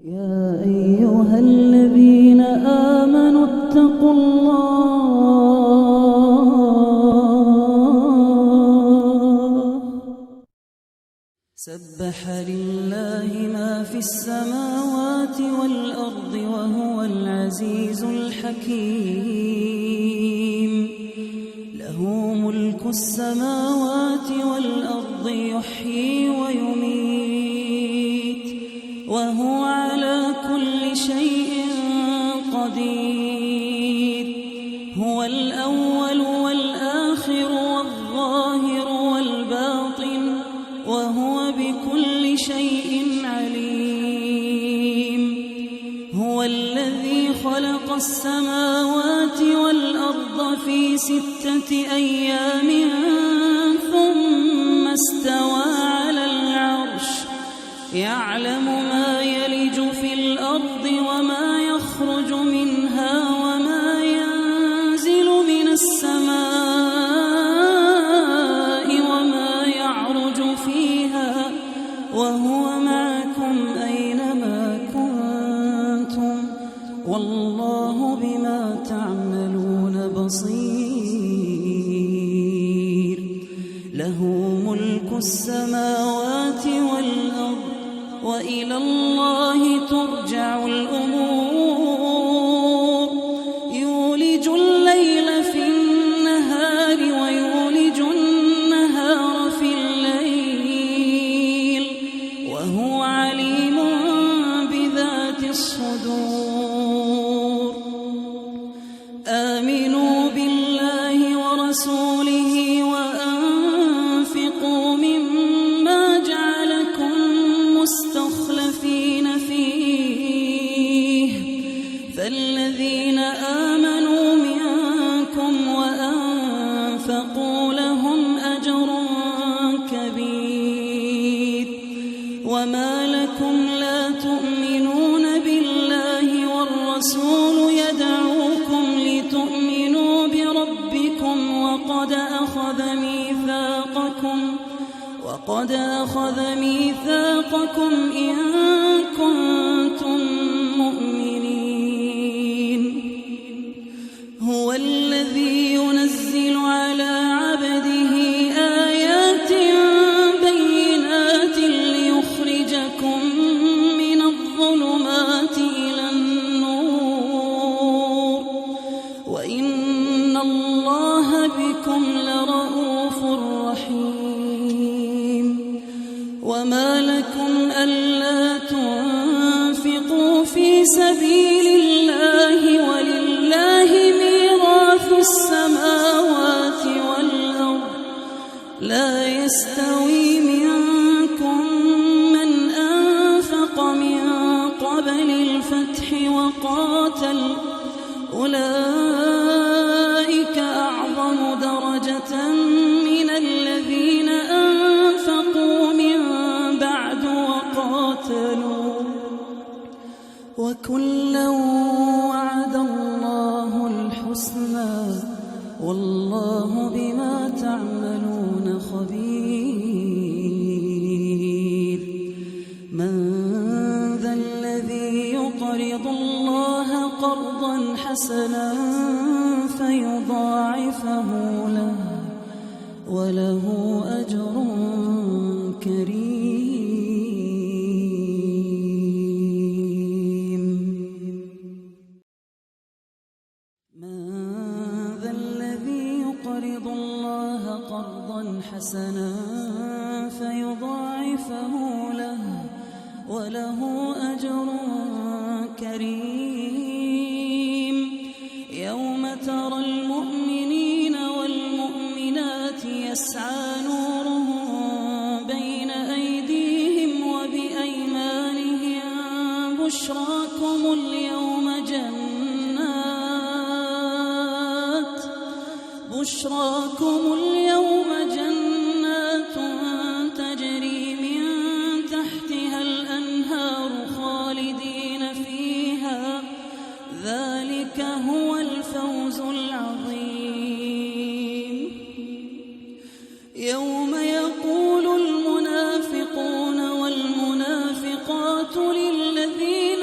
يا أيها الذين آمنوا اتقوا الله. سبح لله ما في السماوات والأرض وهو العزيز الحكيم. له ملك السماوات والأرض يحيي ويميت وهو على كل شيء قدير. هو الأول والآخر والظاهر والباطن وهو بكل شيء عليم. هو الذي خلق السماوات والأرض في 6 أيام ثم استوى على العرش يعلم ما يلج في الأرض وما يخرج منها وما ينزل من السماء وما يعرج فيها وهو معكم أينما كنتم والله بما تعملون بصير. له ملك السماوات والأرض وإلى الله ترجع الأمور. يولج الليل في النهار ويولج النهار في الليل وهو عليم بذات الصدور. آمنوا بالله ورسوله وأنفقوا مما جعلكم مستخلفين فيه. فالذين آمنوا منكم وأنفقوا لهم أجر كبير. وما لكم لا تؤمنون بالله والرسول يدعوكم لتؤمنوا بربكم وقد أخذ ميثاقكم إن كنتم مؤمنين. هو الذي ينزل على عبده آيات بينات ليخرجكم من الظلمات إلى النور وإن الله بكم لرءوف رحيم. وما لكم ألا تنفقوا في سبيل الله ولله ميراث السماوات والأرض. لا يستوي منكم من أنفق من قبل الفتح وقاتل أولئك أعظم درجة من الذين أنفقوا من بعد وقاتلوا وكلا وعد الله الحسنى والله بما تعملون خبير. من ذا الذي يقرض الله قرضا حسنا فيضاعفه له وله أجر كريم. من ذا الذي يقرض الله قرضا حسنا فيضاعفه له وله أجر كريم. يوم ترى المؤمنين والمؤمنات يسعى نورهم بين أيديهم وبأيمانهم بشراكم اليوم جنات تجري من تحتها الأنهار خالدين فيها ذلك هو الفوز العظيم. يوم يقول المنافقون والمنافقات للذين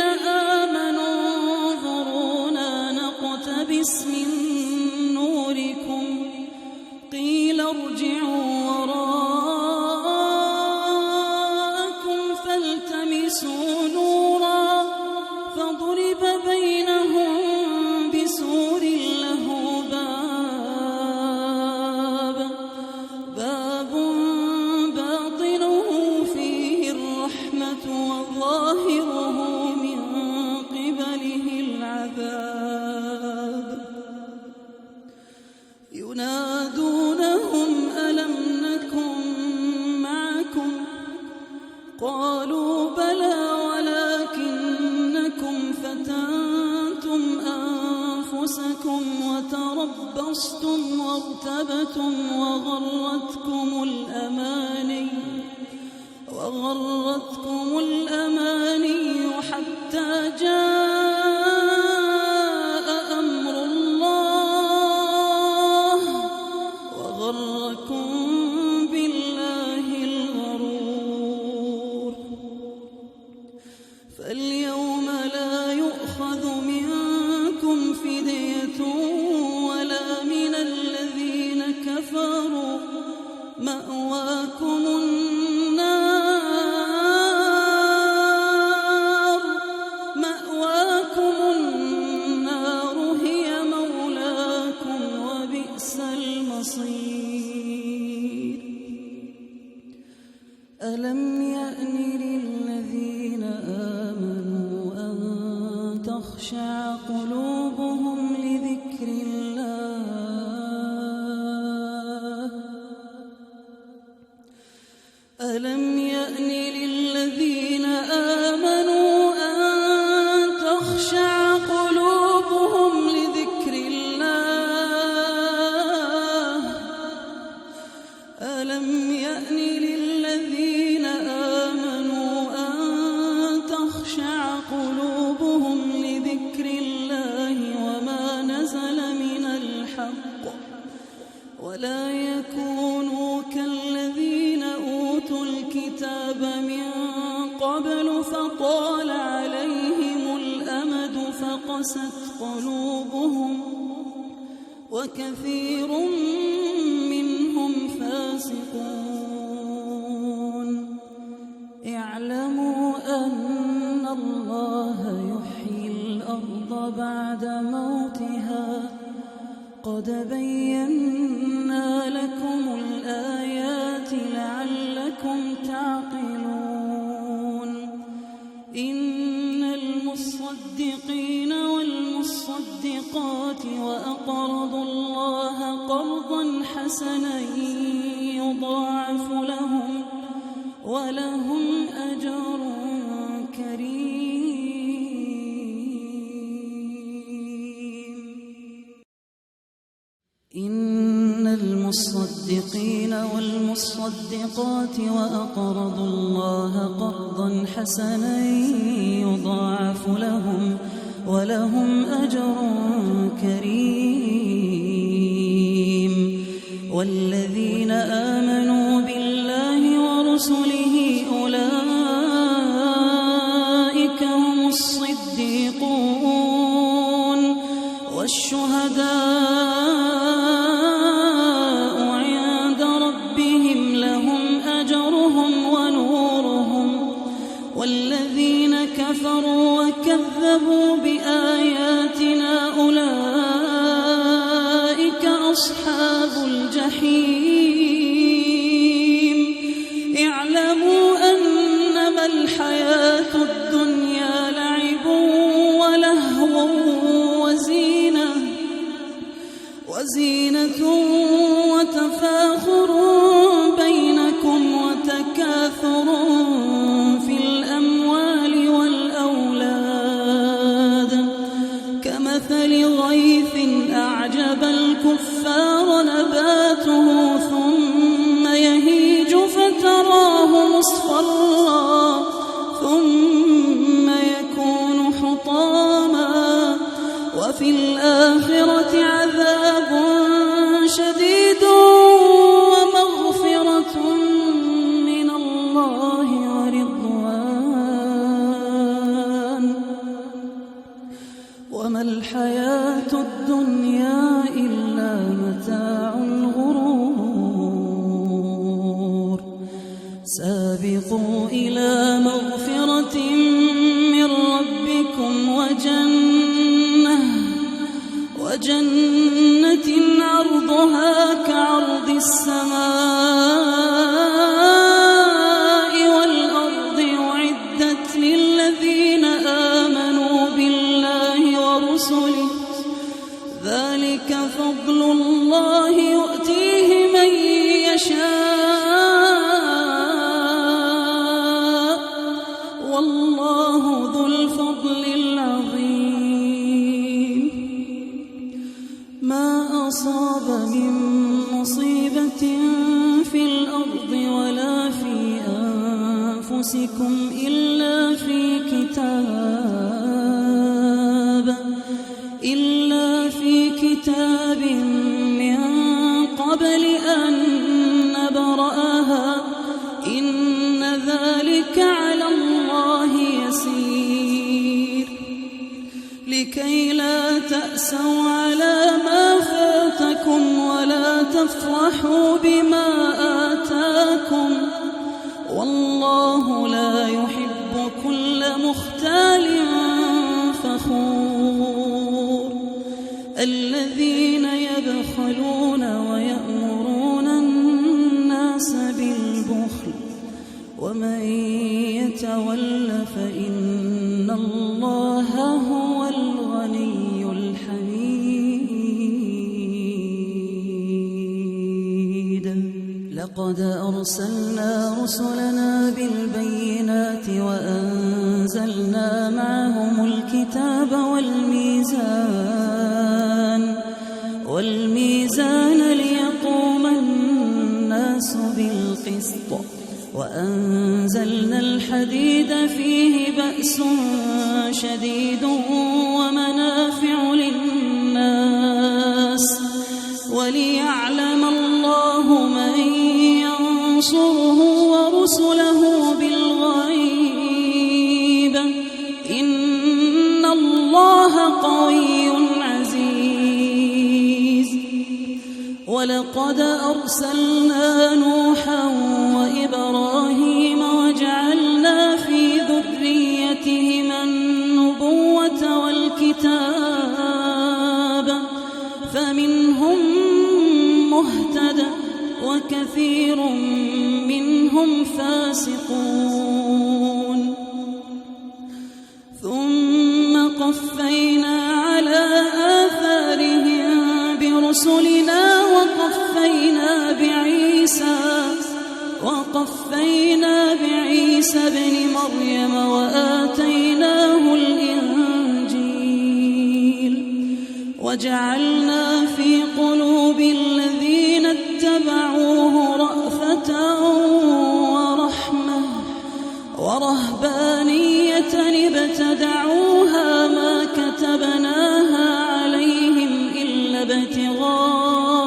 استرهبتم وغرتكم الأماني حتى جاء أمر الله وغركم بالله الغرور. فاليوم لا يؤخذ منكم فدية ولا من الذين كفروا، مأواكم النار هي مولاكم وبئس المصير. ألم يأن للذين آمنوا أن تخشع قلوبهم لذكر الله؟ ألم يأن للذين آمنوا أن تخشع قلوبهم لذكر الله؟ ألم يأن للذين آمنوا أن تخشع قلوبهم لذكر الله وما نزل من الحق، ولا يكونوا كالذين أوتوا الكتاب من قبل فطال عليهم الأمد فقست قلوبهم وكثير منهم فاسقون. اعلموا أن الله يحيي الأرض بعد موتها، قد بينا لكم الآيات لعلكم تعقلون. إن المصدقين والمصدقات وأقرضوا الله قرضا حسنا يضاعف لهم ولهم أجر كريم. إن المصدقين والمصدقات وأقرضوا الله قرضا حسنا يضاعف لهم ولهم أجر كريم. والذين آمنوا بالله ورسله أولئك هم الصديقون والشهداء عند ربهم لهم أجرهم ونورهم. والذين كفروا وكذبوا بآياتنا أولئك أصحاب الجحيم. اعلموا أنما الحياة الدنيا لعب ولهو وزينة وتفاخر بينكم وتكاثر في الأموال والأولاد كمثل غيث أعجب الكفار نباته ثم يهيج فتراه مصفرا ثم يكون حطاما وفي الآخرة عذاب شديد ومغفرة من الله ورضوان وما الحياة الدنيا إلا متاع الغرور. سابقوا إلى مغفرة من ربكم وجنة عرضها كعرض السماء والأرض أعدت للذين آمنوا بالله ورسله ذلك فضل الله يؤتيه من يشاء لكي لا تأسوا على ما فاتكم ولا تفرحوا بما آتاكم والله لا يحب كل مختال فخور الذين يبخلون ويأمرون الناس بالبخل ومن يتول فإن الله هو الغني الحميد لقد أرسلنا رسلنا بالبينات وأنزلنا معهم الكتاب والميزان ليقوم الناس بالقسط وأنزلنا الحديد فيه بأس شديد ومنافع للناس وليعلم الله من ينصره ورسله بالغيب إن الله قوي عزيز ولقد أرسلنا نوحا وإبراهيم وجعلنا في ذريتهما النبوة والكتاب فمنهم مهتد وكثير منهم فاسقون ثم قفينا على آثارهم برسلنا وقفينا بعيسى ابن مريم وآتيناه الإنجيل وجعلنا في قلوب الذين اتبعوه رأفة ورحمة ورهبانية ابتدعوها ما كتبناها عليهم إلا ابتغاء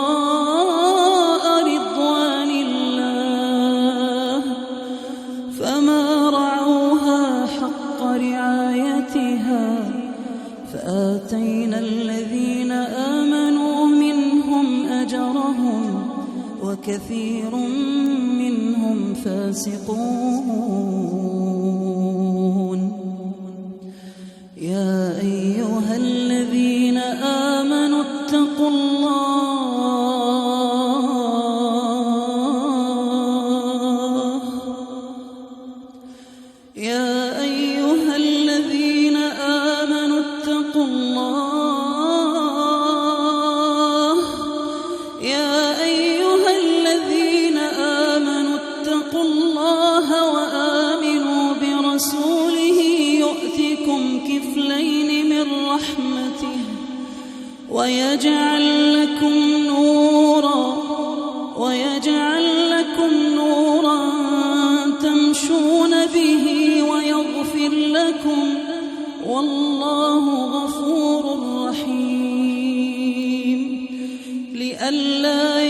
رضوان الله فما رعوها حق رعايتها فآتينا الذين آمنوا منهم أجرهم وكثير منهم فاسقون يا أيها الذين آمنوا اتقوا الله يا أيها الذين آمنوا اتقوا الله يا أيها الذين آمنوا اتقوا الله وآمنوا برسوله يؤتكم كفلين من رحمته ويجعل لكم نورا تمشون به ويغفر لكم والله غفور رحيم لئلا